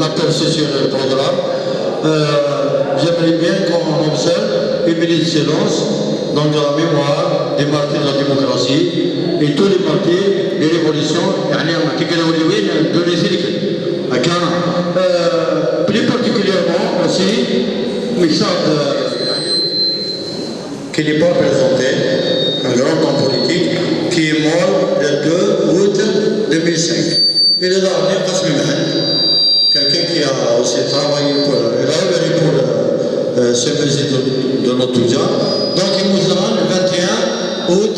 aperçu sur le programme. J'aimerais bien qu'on observe une minute de silence donc à la mémoire des martyrs de la démocratie et tous les martyrs des révolutions plus particulièrement aussi qui n'est pas présenté, un grand homme politique qui est mort le 2 août 2005. Il est là, quelqu'un qui qui a aussi travaillé pour l'élève et pour ce musée de Notouja. Donc il nous a le 21 août.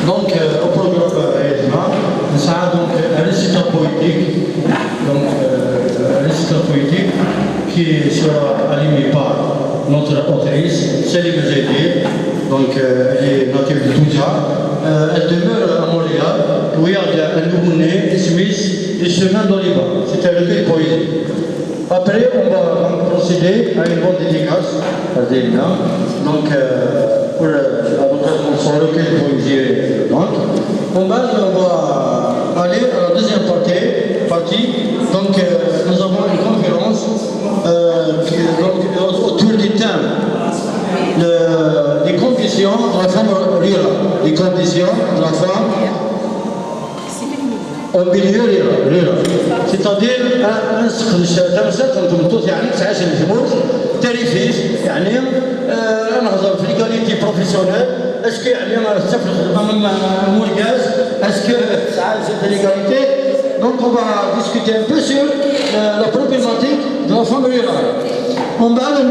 Donc, au programme nous avons donc un récital poétique, qui sera animé par notre autrice, Céline Zédi. Donc, elle est native de Touja. Elle demeure à Montréal, où il y a un nouveau-né, Smith, et Chemin d'Oliva. C'est un recueil poétique. Après, on va donc procéder à une bonne dédicace à Zéna. Donc, pour son recueil de poésie. Donc, on va aller à la deuxième partie. Donc, nous avons une conférence autour du thème des conditions de la femme rurale. Les conditions de la femme au milieu rural. C'est-à-dire تمسك انتم توت يعني تعيش الفلوس تاريخيش يعني نهضر في ليغاليتي بروفيسيونيل اسكو يعني الطفل خدمه مورغاز اسكو تعيش في ليغاليتي. Donc on va discuter un peu sur la problématique de la femme rurale. On va le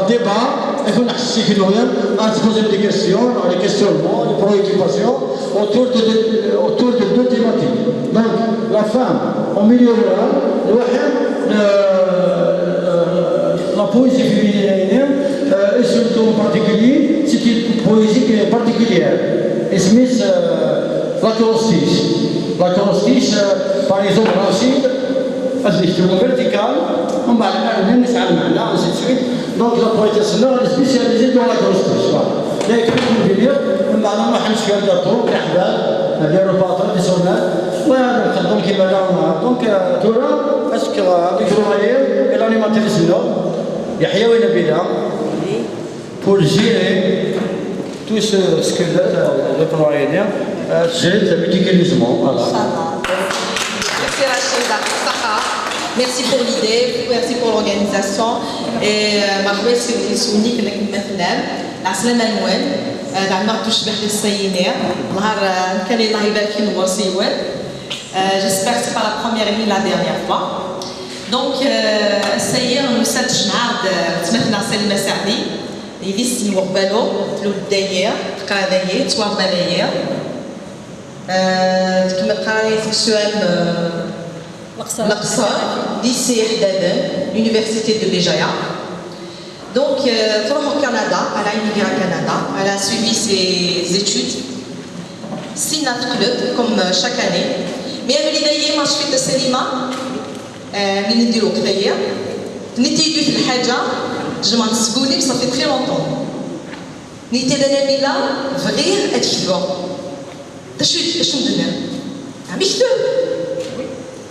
débat et on a poser des questions, des questionnements, des préoccupations autour de deux thématiques. Donc la femme au milieu rural, la poésie féminine et surtout en particulier, c'est une poésie qui est particulière. Et Smith, l'acrostiche, par exemple, Rachid, الدكتور vertical, on va aller ainsi de suite. Donc la poétesse est spécialisée dans l'acrostiche. Voilà. Les écrits du livre, on va aller نمشي الجاتو الأحبال نديروا باطل ديسونات ونخدم كيما رانا. دونك تورا اسكو هذيك الرواية الانيماتريس يحيى ونبيلة pour gérer tout ce que le propriétaire gère méticuleusement. Voilà. Merci Rachida. Merci pour l'idée, merci pour l'organisation. Et مرحبا سوني كنا مثلا العسلامة الموال نعمر تشبه للسينات نهار كان الله يبارك فيه الوصيوات. J'espère que c'est pas la première ni la dernière fois. Donc السير نسات جمعة تمثلنا سلمى سعدي يديس نوقبالو تلو الداير تقراضاير توار داير كما قرايه سكسوال l'Aqsa, lycée Hdaden, l'université de Béjaïa. Donc, au Canada, elle a immigré au Canada, elle a suivi ses études, 6 club comme chaque année. Mais elle me dit, moi je fais de cinéma, mais je dis au créer. N'était du fil haja, je m'en suis ça fait très longtemps. N'était de Nabila, vrai et vivant. Je suis de même.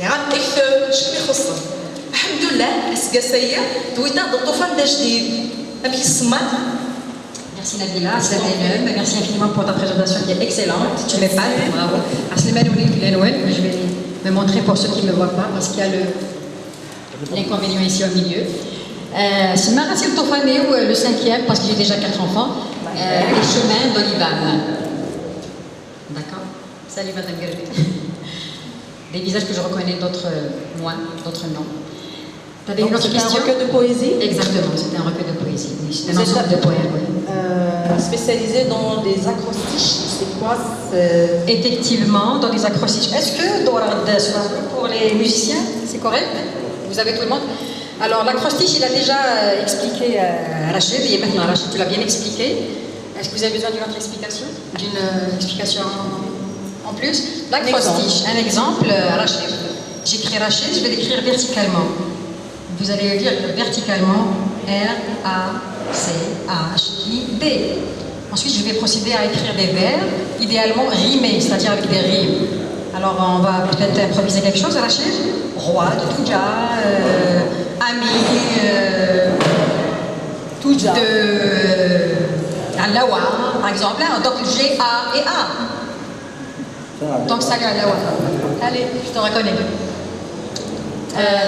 يعني إكثر شكل يخصهم الحمد لله السقاسية دوينا الطوفان دا جديد أمشي الصمات. Merci Nabila, merci infiniment pour ta présentation qui est excellente. Tu m'épates, bravo. Je vais me montrer pour ceux qui ne me voient pas parce qu'il y a l'inconvénient ici au milieu. C'est Marassi le Tofané ou le 5e parce que j'ai déjà 4 enfants. Les chemins d'Olivan. D'accord. Salut Madame Gervais. Des visages que je reconnais, d'autres moins, d'autres non. Tu avais une autre question? C'est un recueil de poésie? Exactement, c'était un recueil de poésie. Oui, c'était un ensemble de poèmes. Oui. Spécialisé dans des acrostiches, c'est quoi? Effectivement, dans des acrostiches. Est-ce que pour les musiciens, c'est correct? Vous avez tout le monde? Alors, l'acrostiche, il a déjà expliqué à Rachid, et maintenant Rachid, tu l'as bien expliqué. Est-ce que vous avez besoin d'une autre explication? D'une explication en plus? L'acrostiche, un exemple, Rachid. J'écris Rachid, je vais l'écrire verticalement. Vous allez le dire verticalement, R-A-C-H-I-D. Ensuite, je vais procéder à écrire des vers, idéalement rimés, c'est-à-dire avec des rimes. Alors, on va peut-être improviser quelque chose, Rachid? Roi de Touja, ami, Touja. Alawa, par exemple, hein, donc G-A et A. Donc salut Alawa. Allez, je te reconnais.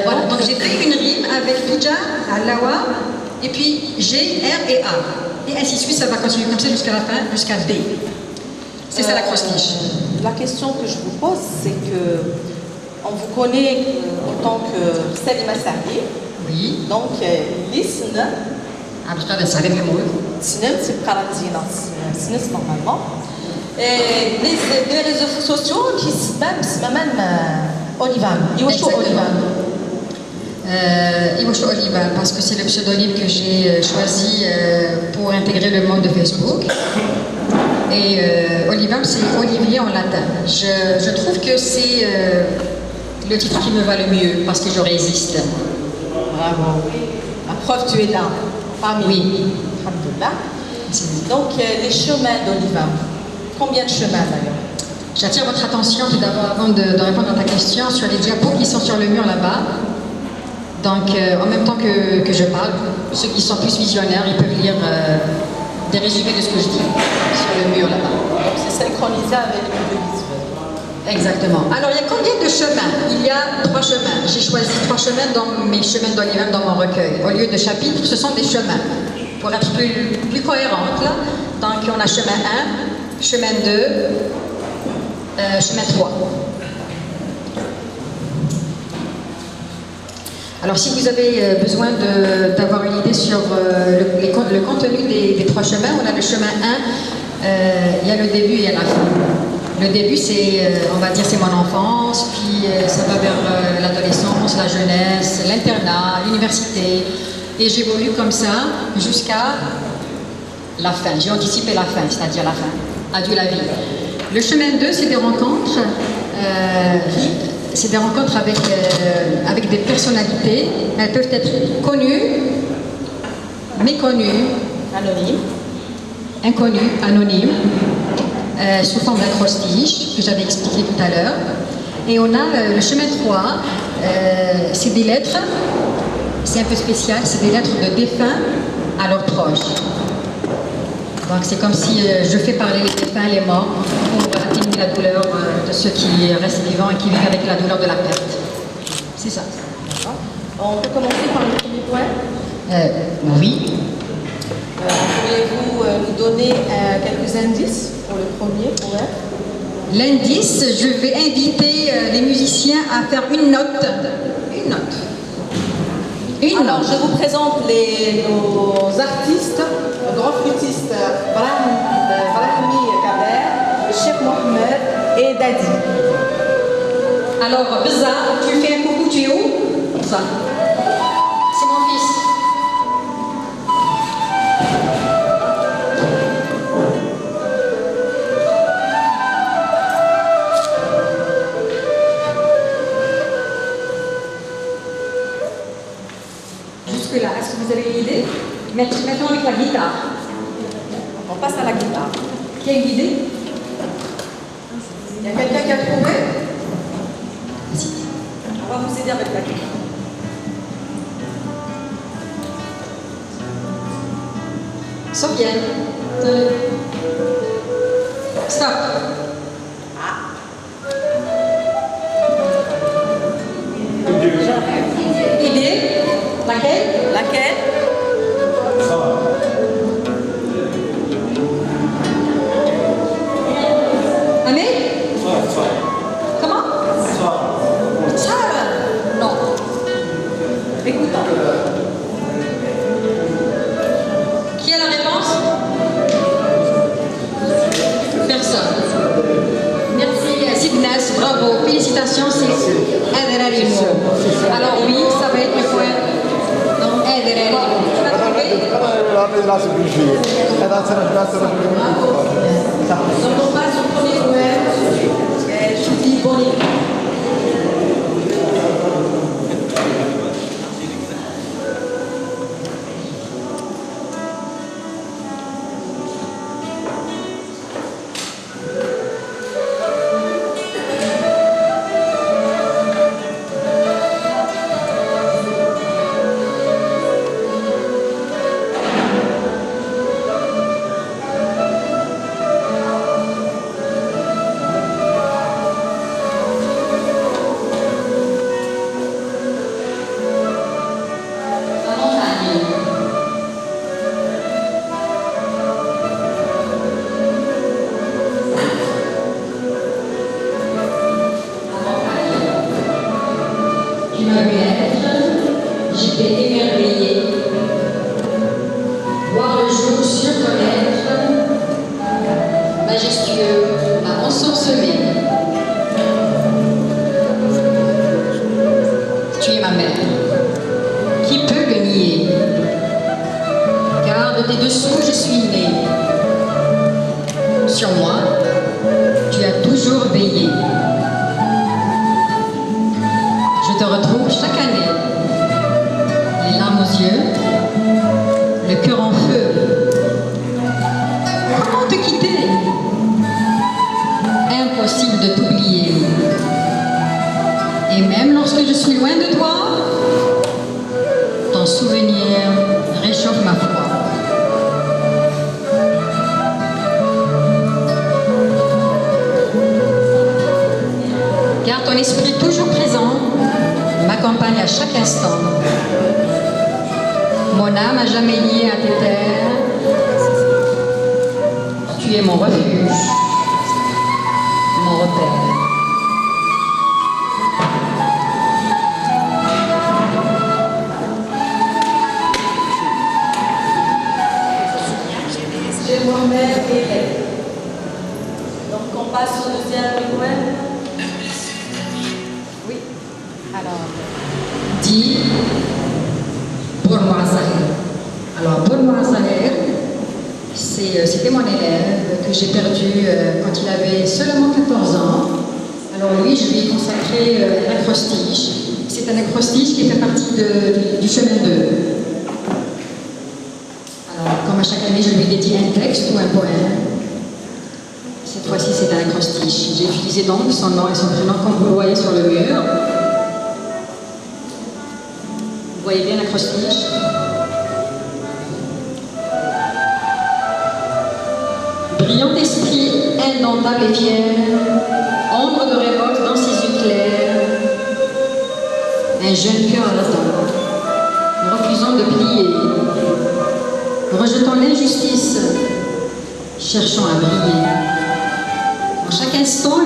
Voilà, donc j'ai fait une rime avec Bija, Alawa, et puis G, R et A. Et ainsi de suite, ça va continuer comme ça jusqu'à la fin, jusqu'à D. C'est ça l'acrostiche. La question que je vous pose, c'est que on vous connaît en tant que Salima Sarri. Oui. Donc, l'ISN, c'est normalement. Et les réseaux sociaux qui se même Olivan. Iwasho Olivan, parce que c'est le pseudonyme que j'ai choisi pour intégrer le monde de Facebook. Et Olivan, c'est Olivier en latin. Je trouve que c'est le titre qui me va le mieux, parce que je résiste. Bravo. La preuve, tu es là. Parmi oui. Donc, les chemins d'Olivan. Combien de chemins d'ailleurs? J'attire votre attention tout d'abord, avant de répondre à ta question, sur les diapos qui sont sur le mur là-bas. Donc, en même temps que je parle, ceux qui sont plus visionnaires, ils peuvent lire des résumés de ce que je dis sur le mur là-bas. Donc, c'est synchronisé avec le visuel. Exactement. Alors, il y a combien de chemins? Il y a 3 chemins. J'ai choisi 3 chemins dans mes chemins d'Olivan dans mon recueil. Au lieu de chapitres, ce sont des chemins. Pour être plus cohérente, là. Donc, on a chemin 1, chemin 2, chemin 3. Alors, si vous avez besoin d'avoir une idée sur le contenu des 3 chemins, on a le chemin 1, il y a le début et il y a la fin. Le début, c'est, on va dire, c'est mon enfance, puis ça va vers l'adolescence, la jeunesse, l'internat, l'université. Et j'évolue comme ça jusqu'à la fin. J'ai anticipé la fin, c'est-à-dire la fin. Adieu la vie. Le chemin 2, c'est des rencontres. C'est des rencontres avec des personnalités. Elles peuvent être connues, méconnues, anonymes, inconnues, anonymes. Sous forme d'acrostiche, que j'avais expliqué tout à l'heure. Et on a le chemin 3, c'est des lettres, c'est un peu spécial, c'est des lettres de défunts à leurs proches. Donc c'est comme si je fais parler les défunts, les morts, pour atténuer la douleur de ceux qui restent vivants et qui vivent avec la douleur de la perte. C'est ça. On peut commencer par le premier point? Oui. Pouvez-vous nous donner quelques indices pour le premier poème? L'indice, je vais inviter les musiciens à faire une note. Une note. Alors, je vous présente nos artistes, le grand flûtiste Brahmi Kader, Cheikh Mohamed et Dadi. Alors, Bza, tu fais un coucou, tu es où? Bza. C'est mon fils. Jusque-là, est-ce que vous avez une idée? Maintenant avec la guitare. On passe à la guitare. Qui a une idée? Il y a quelqu'un qui a trouvé? On va vous aider avec la guitare. Sofiane. Stop. Idée? Laquelle? Laquelle? Amé? Comment? Sarah. Non. Écoutons. Qui a la réponse? Personne. Merci Sidnas, bravo, félicitations, c'est Aderalimo. Alors oui, ça va être le point. Non, Aderalimo. Tu vas trouver? Donc on passe au premier poème. Je dis bon écoute. majestueux m'a ensorcelé. Tu es ma mère. Qui peut le nier? Car de tes dessous, je suis née. Sur moi, tu as toujours veillé. Je te retrouve chaque année, les larmes aux yeux, le cœur en feu. Comment te quitter? Impossible de t'oublier. Et même lorsque je suis loin de toi, ton souvenir réchauffe ma foi. Car ton esprit toujours présent m'accompagne à chaque instant. Mon âme à jamais liée à tes terres. Tu es mon refuge, mon repère. J'ai moi-même et elle. Donc on passe au deuxième poème. Oui. Alors, dit pour moi Zahir. Alors, pour moi Zahir, c'était mon élève que j'ai perdu quand il avait seulement 14 ans. Alors lui, je lui ai consacré un acrostiche. C'est un acrostiche qui fait partie du chemin 2. Alors, comme à chaque année, je lui dédie un texte ou un poème. Cette fois-ci, c'est un acrostiche. J'ai utilisé donc son nom et son prénom comme vous le voyez sur le mur. Vous voyez bien l'acrostiche? Brillant esprit, indomptable et fier, ombre de révolte dans ses yeux clairs, un jeune cœur ardent, refusant de plier, rejetant l'injustice, cherchant à briller. En chaque instant,